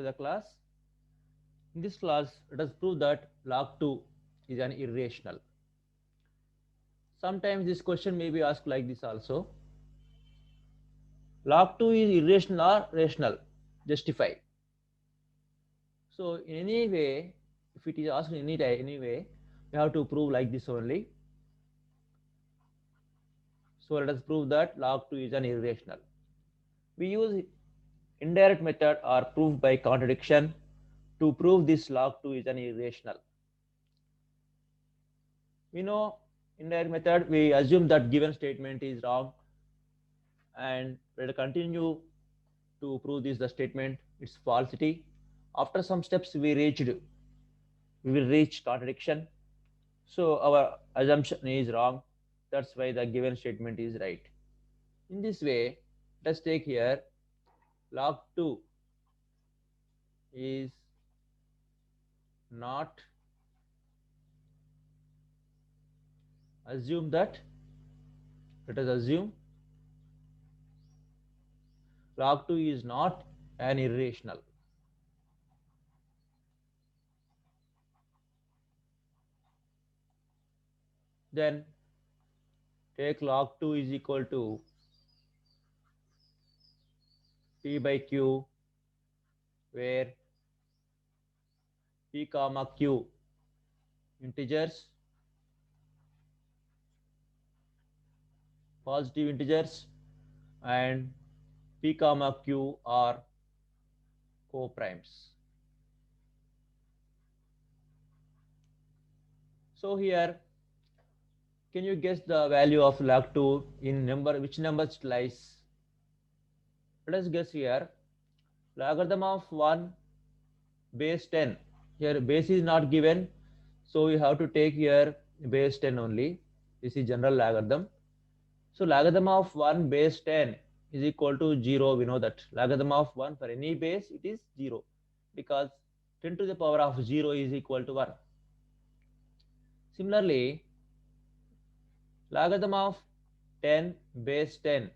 the class. In this class, let us prove that log 2 is an irrational. Sometimes this question may be asked like this also. Log 2 is irrational or rational? Justify. So in any way, if it is asked in any way, we have to prove like this only. So let us prove that log 2 is an irrational. We use indirect method or proof by contradiction to prove this log 2 is an irrational. We know indirect method, we assume that given statement is wrong and we'll continue to prove this the statement its falsity. After some steps we will reach contradiction. So our assumption is wrong. That's why the given statement is right. In this way, let's take here log 2 is not, assume that, let us assume log 2 is not an irrational. Then take log 2 is equal to p by q, where p comma q integers, positive integers, and p comma q are co-primes. So here, can you guess the value of log 2 in number, which numbers it lies? Let us guess here. Logarithm of 1 base 10. Here base is not given, so we have to take here base 10 only. This is general logarithm. So logarithm of 1 base 10 is equal to 0. We know that logarithm of 1 for any base it is 0, because 10 to the power of 0 is equal to 1. Similarly, logarithm of 10 base 10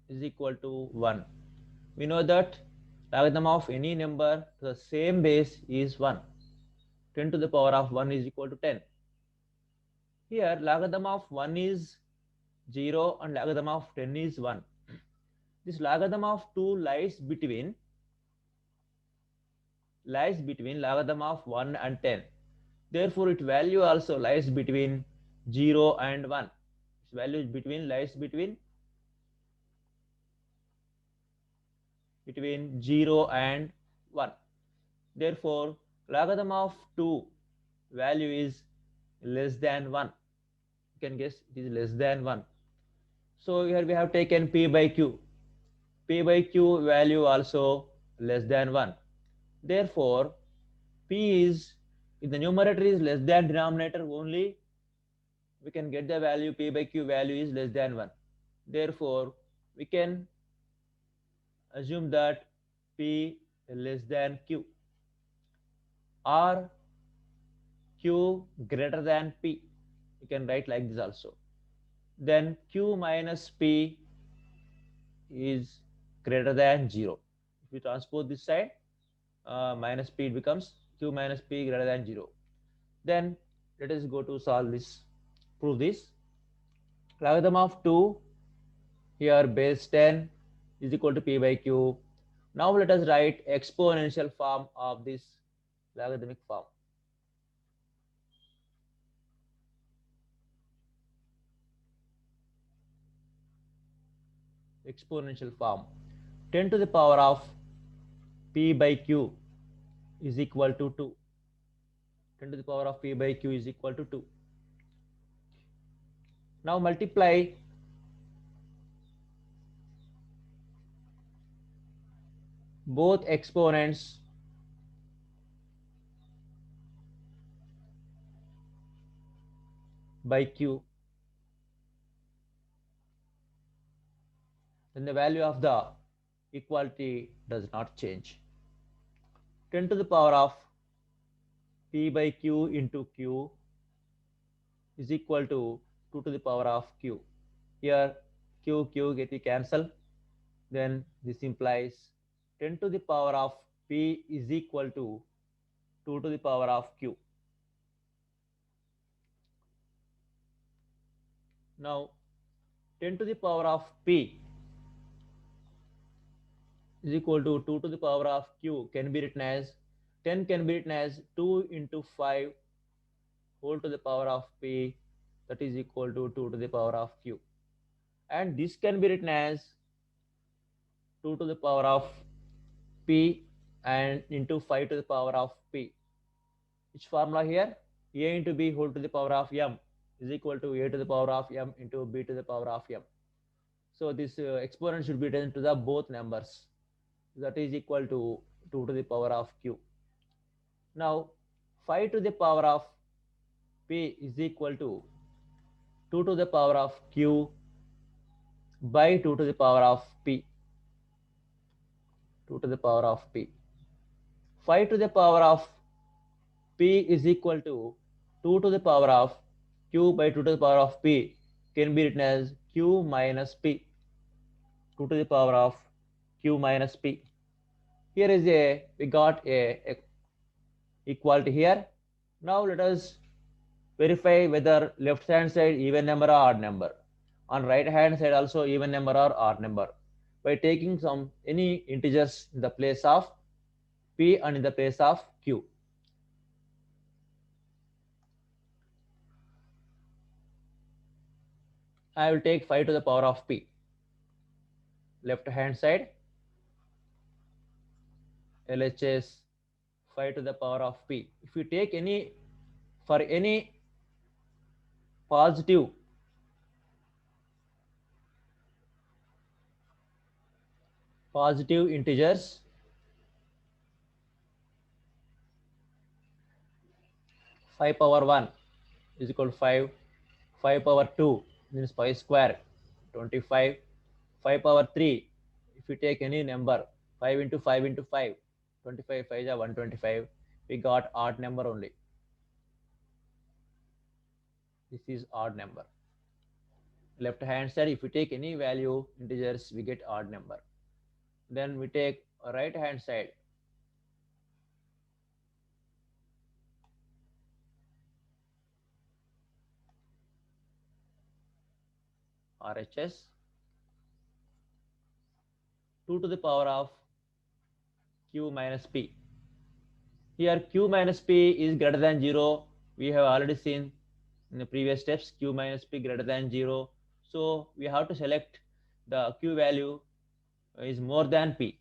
is equal to 1. We know that logarithm of any number to the same base is 1. 10 to the power of 1 is equal to 10. Here logarithm of 1 is 0 and logarithm of 10 is 1. This logarithm of 2 lies between logarithm of 1 and 10. Therefore, its value also lies between 0 and 1. Its value is lies between 0 and 1. Therefore, logarithm of 2 value is less than 1. You can guess it is less than 1. So here we have taken p by q. P by q value also less than 1. Therefore, p is, if the numerator is less than denominator only, we can get the value p by q value is less than 1. Therefore, we can assume that p less than q, or q greater than p. You can write like this also. Then q minus p is greater than 0. If we transpose this side, minus p, it becomes q minus p greater than 0. Then let us go to solve this, prove this. Logarithm of 2, here base 10 is equal to p by q. Now let us write exponential form of this logarithmic form. Exponential form. 10 to the power of p by q is equal to 2. 10 to the power of p by q is equal to 2. Now multiply both exponents by q, then the value of the equality does not change. 10 to the power of p by q into q is equal to 2 to the power of q. Here q get cancel, then this implies 10 to the power of P is equal to 2 to the power of Q. Now 10 to the power of P is equal to 2 to the power of Q can be written as 10 can be written as 2 into 5 whole to the power of P, that is equal to 2 to the power of Q. And this can be written as 2 to the power of P and into 5 to the power of P. Which formula here? A into B whole to the power of M is equal to A to the power of M into B to the power of M. So this exponent should be written to the both numbers. That is equal to 2 to the power of Q. Now 5 to the power of P is equal to 2 to the power of Q by 2 to the power of P. 2 to the power of P. 5 to the power of P is equal to 2 to the power of Q by 2 to the power of P can be written as Q minus P. 2 to the power of Q minus P. Here is we got a equality here. Now let us verify whether left hand side even number or odd number. On right hand side also even number or odd number by taking some any integers in the place of P and in the place of Q. I will take 5 to the power of P. Left hand side LHS 5 to the power of P. If you take any for any positive integers, 5 power 1 is equal to 5, 5 power 2 means 5 square 25, 5 power 3 if you take any number 5 into 5 into 5 25 5 is 125, we got odd number only. This is odd number. Left hand side if you take any value integers we get odd number. Then we take right hand side RHS 2 to the power of Q minus P. Here Q minus P is greater than 0. We have already seen in the previous steps Q minus P greater than 0. So we have to select the Q value is more than P.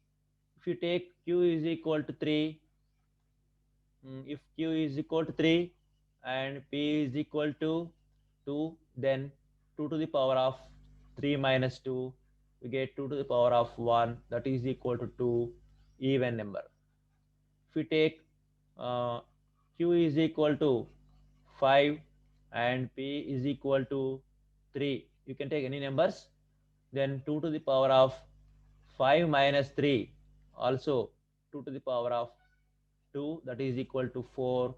If you take Q is equal to 3, if Q is equal to 3 and P is equal to 2, then 2 to the power of 3 minus 2, we get 2 to the power of 1, that is equal to 2, even number. If we take Q is equal to 5 and P is equal to 3, you can take any numbers, then 2 to the power of 5 minus 3, also 2 to the power of 2, that is equal to 4,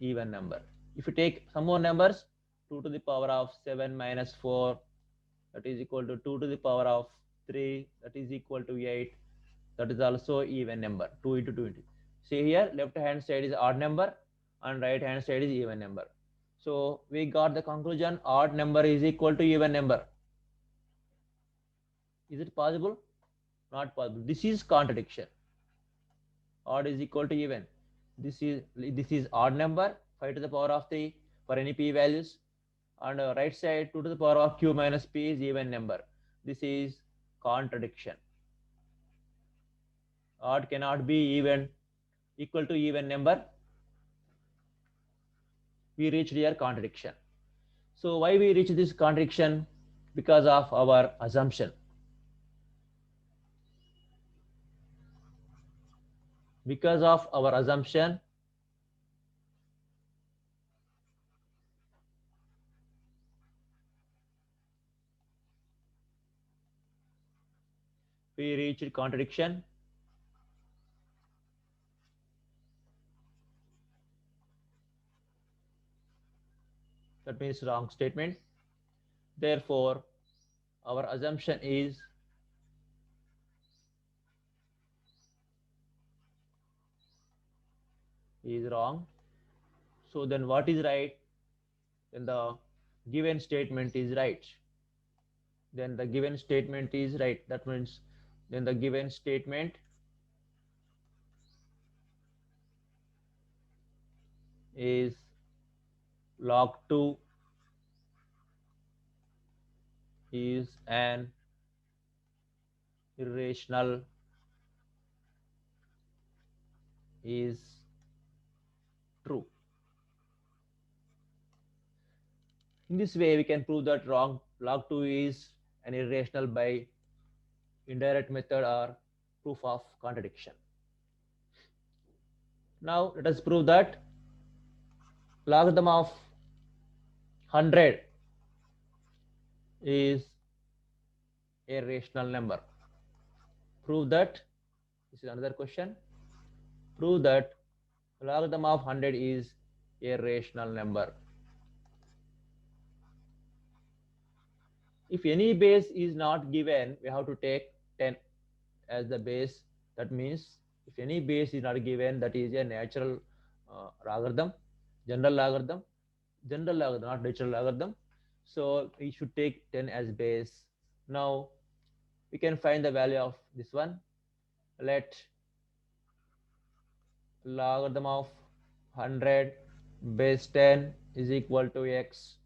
even number. If you take some more numbers, 2 to the power of 7 minus 4, that is equal to 2 to the power of 3, that is equal to 8, that is also even number. 2 into 2 into. See here, left hand side is odd number and right hand side is even number. So we got the conclusion odd number is equal to even number. Is it possible? Not possible. This is contradiction. Odd is equal to even. This is odd number 5 to the power of 3 for any P values, and right side 2 to the power of Q minus P is even number. This is contradiction. Odd cannot be even equal to even number. We reached here contradiction. So why we reach this contradiction? Because of our assumption. Because of our assumption, we reached contradiction. That means wrong statement. Therefore, our assumption is is wrong. So then what is right? Then the given statement is right. Then the given statement is right. That means then the given statement is log 2 is an irrational is true. In this way, we can prove that wrong log 2 is an irrational by indirect method or proof of contradiction. Now let us prove that logarithm of 100 is a rational number. Prove that. This is another question. Prove that logarithm of 100 is a rational number. If any base is not given, we have to take 10 as the base. That means if any base is not given, that is a natural logarithm, general logarithm, not natural logarithm. So we should take 10 as base. Now we can find the value of this one. Let logarithm of 100 base 10 is equal to x.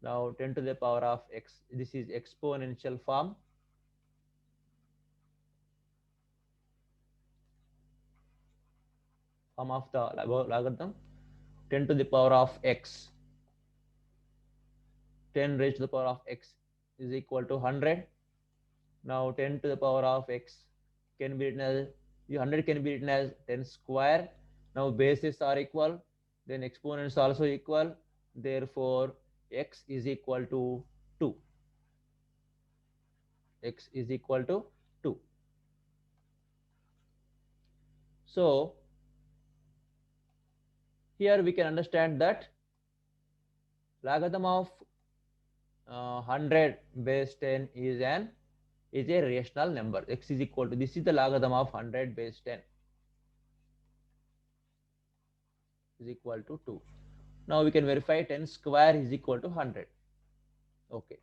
Now 10 to the power of x, this is exponential form. Of the logarithm. 10 to the power of x, 10 raised to the power of x is equal to 100. Now 10 to the power of x can be written as 100 can be written as 10 square. Now bases are equal, then exponents also equal. Therefore, x is equal to 2. X is equal to 2. So here we can understand that logarithm of 100 base 10 is a rational number. X is equal to, this is the logarithm of 100 base 10 is equal to 2. Now we can verify 10 square is equal to 100. Okay.